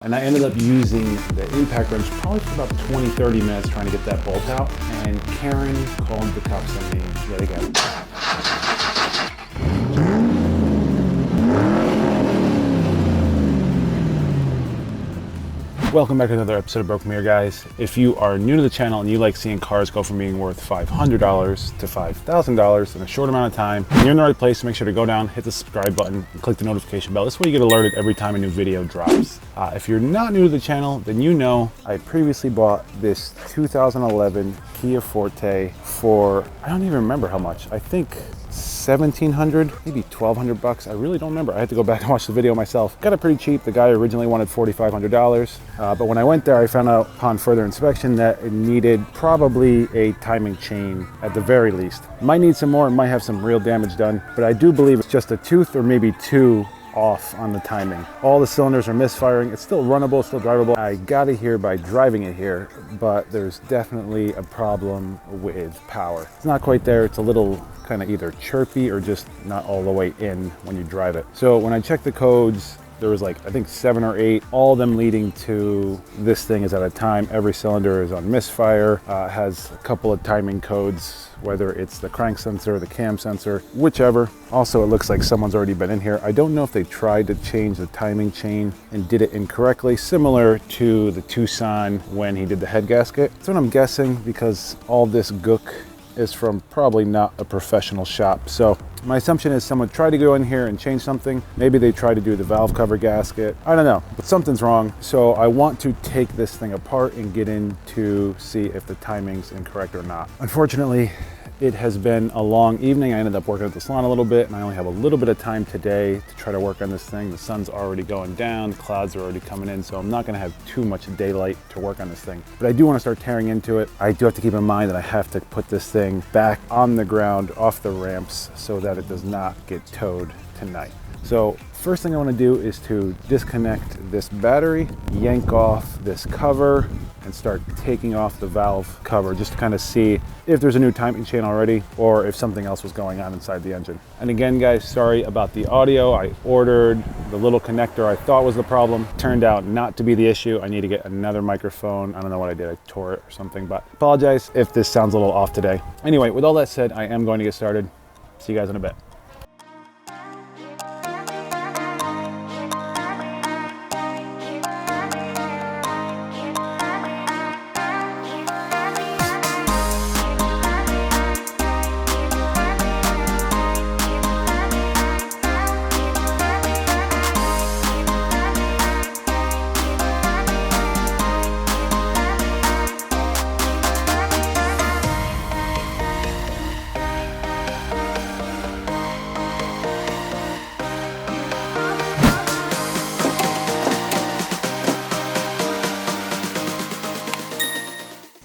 And I ended up using the impact wrench probably for about 20-30 minutes trying to get that bolt out. And Karen called the cops on me yet again. Welcome back to another episode of Broken Mirror, guys. If you are new to the channel and you like seeing cars go from being worth $500 to $5,000 in a short amount of time, you're in the right place. Make sure to go down, hit the subscribe button, and click the notification bell. This way you get alerted every time a new video drops. If you're not new to the channel, then you know I previously bought this 2011 Kia Forte for, I don't even remember how much. I think $1,700, maybe $1,200 bucks. I really don't remember. I had to go back and watch the video myself. Got it pretty cheap. The guy originally wanted $4,500, but when I went there, I found out upon further inspection that it needed probably a timing chain at the very least. Might need some more, it might have some real damage done, but I do believe it's just a tooth or maybe two off on the timing. All the cylinders are misfiring. It's still runnable, still drivable. I got it here by driving it here, but there's definitely a problem with power. It's not quite there. It's a little kind of either chirpy or just not all the way in when you drive it. So when I checked the codes, there was like, I think 7 or 8, all of them leading to this thing is at a time. Every cylinder is on misfire, has a couple of timing codes, whether it's the crank sensor, the cam sensor, whichever. Also, it looks like someone's already been in here. I don't know if they tried to change the timing chain and did it incorrectly, similar to the Tucson when he did the head gasket. That's what I'm guessing, because all this gook is from probably not a professional shop. So my assumption is someone tried to go in here and change something. Maybe they tried to do the valve cover gasket. I don't know, but something's wrong. So I want to take this thing apart and get in to see if the timing's incorrect or not. Unfortunately, it has been a long evening. I ended up working at the salon a little bit, and I only have a little bit of time today to try to work on this thing. The sun's already going down, the clouds are already coming in, so I'm not gonna have too much daylight to work on this thing. But I do wanna start tearing into it. I do have to keep in mind that I have to put this thing back on the ground, off the ramps, so that it does not get towed tonight. So first thing I want to do is to disconnect this battery, yank off this cover, and start taking off the valve cover just to kind of see if there's a new timing chain already or if something else was going on inside the engine. And again, guys, sorry about the audio. I ordered the little connector I thought was the problem. Turned out not to be the issue. I need to get another microphone. I don't know what I did. I tore it or something, but apologize if this sounds a little off today. Anyway, with all that said, I am going to get started. See you guys in a bit.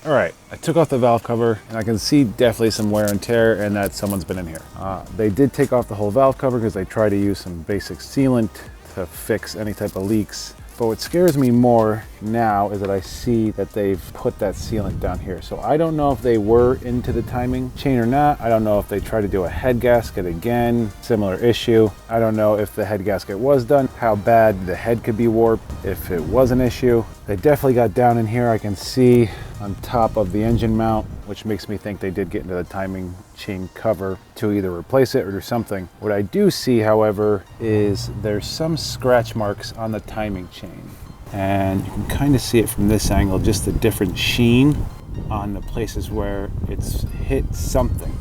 All right, I took off the valve cover and I can see definitely some wear and tear and that someone's been in here. They did take off the whole valve cover because they tried to use some basic sealant to fix any type of leaks. But what scares me more now is that I see that they've put that sealant down here. So I don't know if they were into the timing chain or not. I don't know if they tried to do a head gasket again, similar issue. I don't know if the head gasket was done, how bad the head could be warped, if it was an issue. They definitely got down in here. I can see on top of the engine mount, which makes me think they did get into the timing chain cover to either replace it or do something. What I do see, however, is there's some scratch marks on the timing chain. And you can kind of see it from this angle, just the different sheen on the places where it's hit something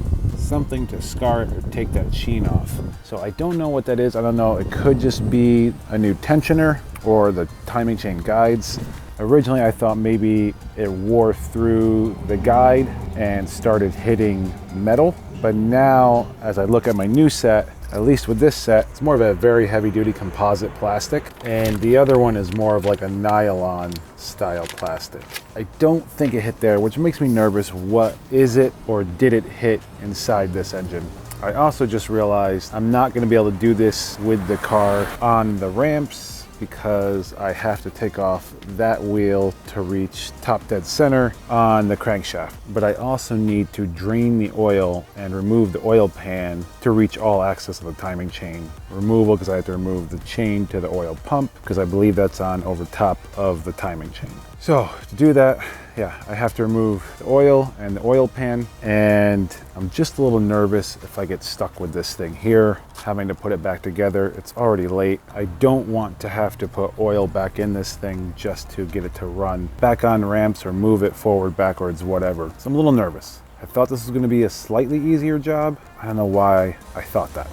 to scar it or take that sheen off. So I don't know what that is. I don't know. It could just be a new tensioner or the timing chain guides. Originally, I thought maybe it wore through the guide and started hitting metal. But now, as I look at my new set, at least with this set, it's more of a very heavy-duty composite plastic. And the other one is more of like a nylon style plastic. I don't think it hit there, which makes me nervous. What is it, or did it hit inside this engine? I also just realized I'm not gonna be able to do this with the car on the ramps because I have to take off that wheel to reach top dead center on the crankshaft. But I also need to drain the oil and remove the oil pan to reach all access of the timing chain removal, because I have to remove the chain to the oil pump because I believe that's on over top of the timing chain. So to do that, yeah, I have to remove the oil and the oil pan, and I'm just a little nervous if I get stuck with this thing here, having to put it back together. It's already late. I don't want to have to put oil back in this thing just to get it to run back on ramps or move it forward, backwards, whatever. So I'm a little nervous. I thought this was going to be a slightly easier job. I don't know why I thought that.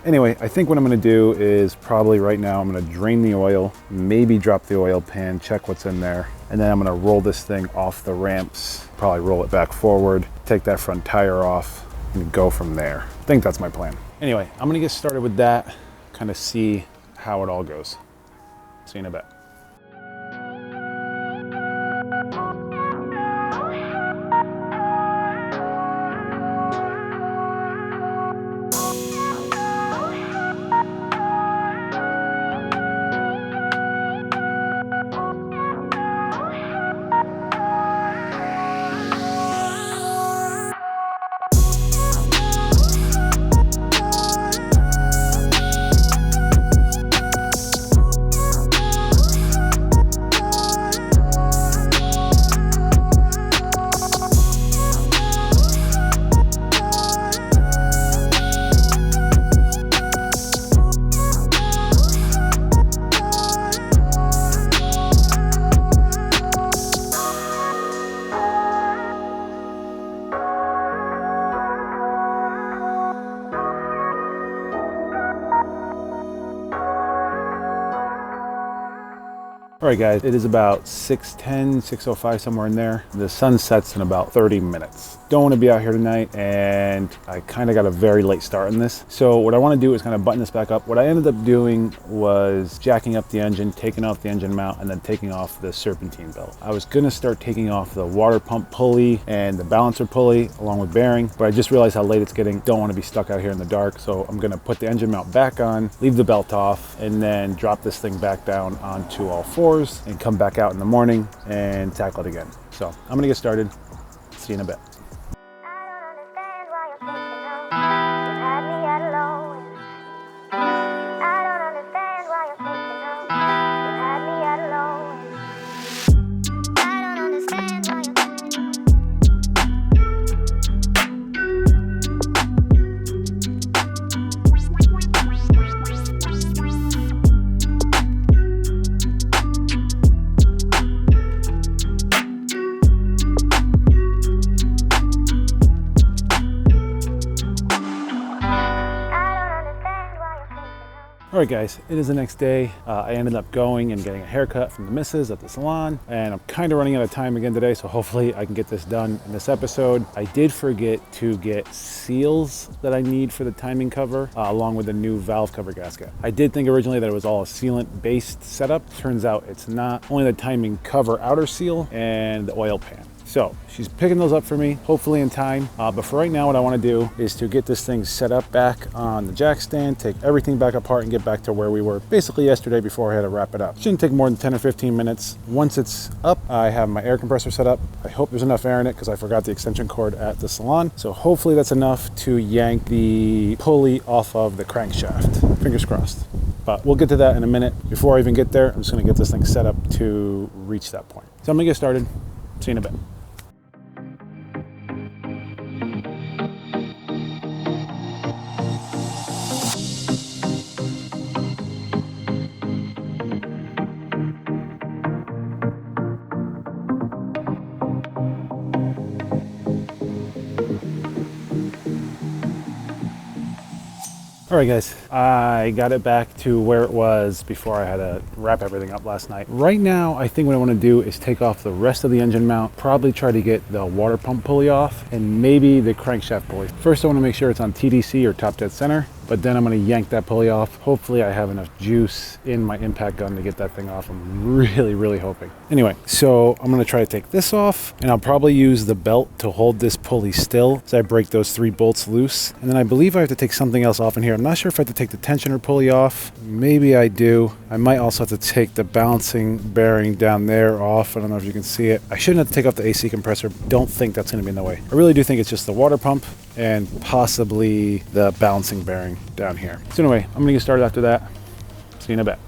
Anyway, I think what I'm going to do is probably right now I'm going to drain the oil, maybe drop the oil pan, check what's in there, and then I'm going to roll this thing off the ramps, probably roll it back forward, take that front tire off, and go from there. I think that's my plan. Anyway, I'm going to get started with that, kind of see how it all goes. See you in a bit. All right guys, it is about 6:10, 6:05, somewhere in there. The sun sets in about 30 minutes. Don't want to be out here tonight, and I kind of got a very late start on this. So what I want to do is kind of button this back up. What I ended up doing was jacking up the engine, taking off the engine mount, and then taking off the serpentine belt. I was gonna start taking off the water pump pulley and the balancer pulley along with bearing, but I just realized how late it's getting. Don't want to be stuck out here in the dark, so I'm gonna put the engine mount back on, leave the belt off, and then drop this thing back down onto all fours and come back out in the morning and tackle it again. So I'm gonna get started. See you in a bit. All right guys, it is the next day. I ended up going and getting a haircut from the missus at the salon, and I'm kind of running out of time again today, so hopefully I can get this done in this episode. I did forget to get seals that I need for the timing cover, along with the new valve cover gasket. I did think originally that it was all a sealant based setup. Turns out it's not. Only the timing cover outer seal and the oil pan. So she's picking those up for me, hopefully in time. But for right now, what I want to do is to get this thing set up back on the jack stand, take everything back apart and get back to where we were basically yesterday before I had to wrap it up. Shouldn't take more than 10 or 15 minutes. Once it's up, I have my air compressor set up. I hope there's enough air in it because I forgot the extension cord at the salon. So hopefully that's enough to yank the pulley off of the crankshaft. Fingers crossed. But we'll get to that in a minute. Before I even get there, I'm just going to get this thing set up to reach that point. So I'm going to get started. See you in a bit. All right guys, I got it back to where it was before I had to wrap everything up last night. Right now, I think what I want to do is take off the rest of the engine mount, probably try to get the water pump pulley off and maybe the crankshaft pulley. First, I want to make sure it's on TDC or top dead center. but then I'm gonna yank that pulley off. Hopefully I have enough juice in my impact gun to get that thing off. I'm really hoping. Anyway, so I'm gonna try to take this off, and I'll probably use the belt to hold this pulley still as I break those 3 bolts loose. And then I believe I have to take something else off in here. I'm not sure if I have to take the tensioner pulley off. Maybe I do. I might also have to take the balancing bearing down there off. I don't know if you can see it. I shouldn't have to take off the AC compressor. Don't think that's gonna be in the way. I really do think it's just the water pump and possibly the balancing bearing down here. So anyway, I'm gonna get started after that. See you in a bit.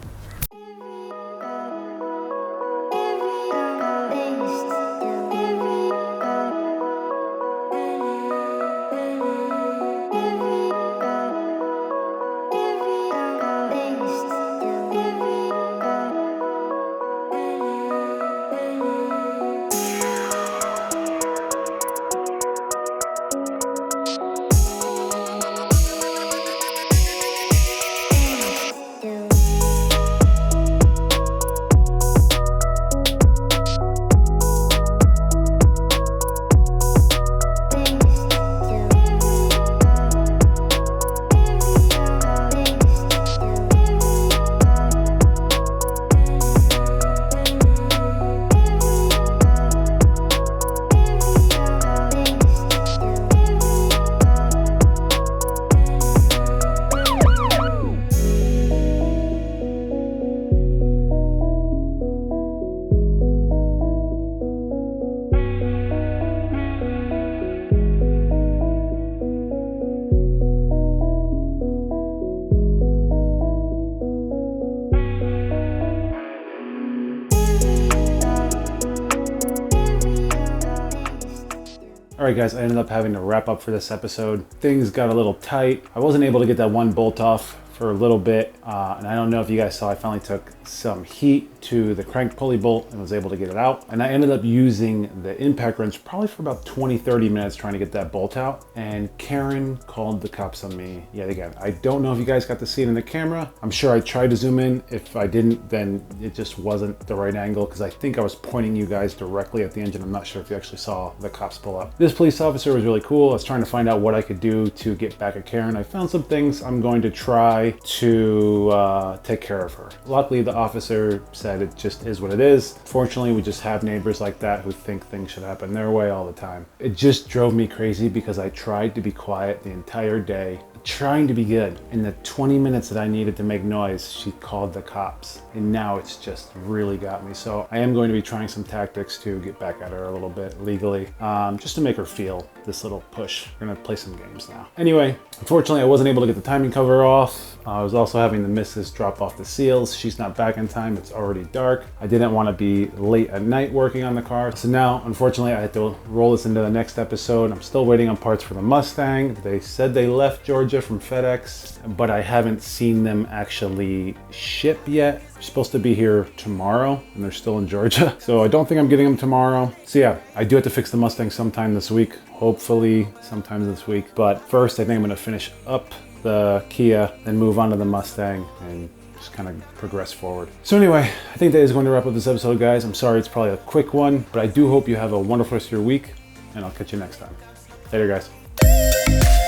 All right guys, I ended up having to wrap up for this episode. Things got a little tight. I wasn't able to get that one bolt off for a little bit. And I don't know if you guys saw, I finally took some heat to the crank pulley bolt and was able to get it out. And I ended up using the impact wrench probably for about 20-30 minutes trying to get that bolt out. And Karen called the cops on me yet again. I don't know if you guys got to see it in the camera. I'm sure I tried to zoom in. If I didn't, then it just wasn't the right angle because I think I was pointing you guys directly at the engine. I'm not sure if you actually saw the cops pull up. This police officer was really cool. I was trying to find out what I could do to get back at Karen. I found some things. I'm going to try to take care of her. Luckily, the officer said it just is what it is. Fortunately, we just have neighbors like that who think things should happen their way all the time. It just drove me crazy because I tried to be quiet the entire day, trying to be good. In the 20 minutes that I needed to make noise, she called the cops. And now it's just really got me. So I am going to be trying some tactics to get back at her a little bit legally, just to make her feel this little push. We're gonna play some games now. Anyway, unfortunately, I wasn't able to get the timing cover off. I was also having the missus drop off the seals. She's not back in time. It's already dark. I didn't want to be late at night working on the car. So now, unfortunately, I had to roll this into the next episode. I'm still waiting on parts for the Mustang. They said they left Georgia from FedEx, but I haven't seen them actually ship yet. They're supposed to be here tomorrow and they're still in Georgia. So I don't think I'm getting them tomorrow. So yeah, I do have to fix the Mustang sometime this week. Hopefully sometime this week. But first, I think I'm gonna finish up the Kia, then move on to the Mustang and just kind of progress forward. So anyway, I think that is going to wrap up this episode, guys. I'm sorry it's probably a quick one, but I do hope you have a wonderful rest of your week, and I'll catch you next time. Later, guys.